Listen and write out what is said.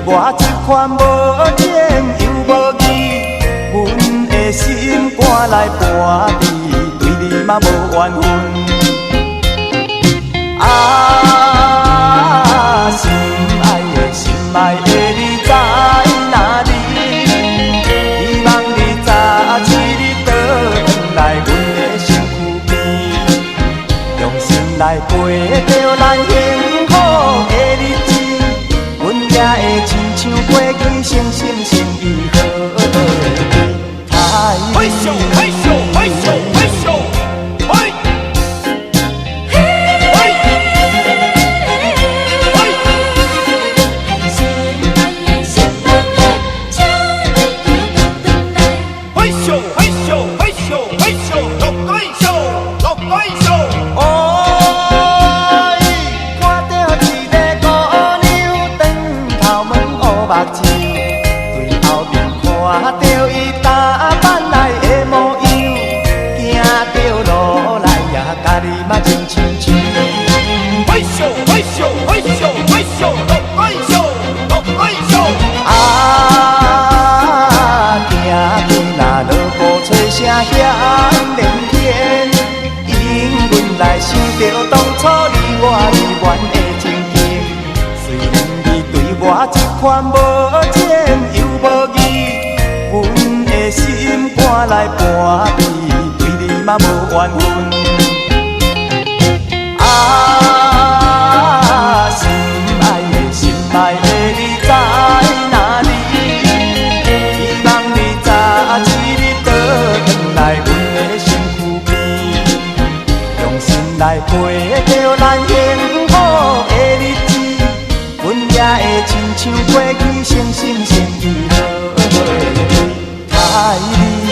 我一款无情又无义，阮的心肝来跋伫，对你嘛无缘分。啊，心爱的心爱的你在哪里？希望你早起你倒转来阮的身躯边，用心来陪着咱幸福的日子。阮也会亲像过去生生相依好太美。嘿咻嘿咻嘿咻嘿咻嘿。对后面看到伊打扮来的模样，行着路来也甲你嘛亲像像。嘿咻嘿咻嘿咻嘿咻，落嘿咻落嘿咻。啊，行去若落雨吹声响连天，因阮来想着当初你我依恋的情景。虽然你对我一款无情又无义，阮的心肝来跋伫，对你嘛无缘分。啊，心爱的心爱的你在哪里？希望你早起你倒转来阮的身躯边，用心来陪着咱幸福的日子。阮也会亲像过去生生相依好太美。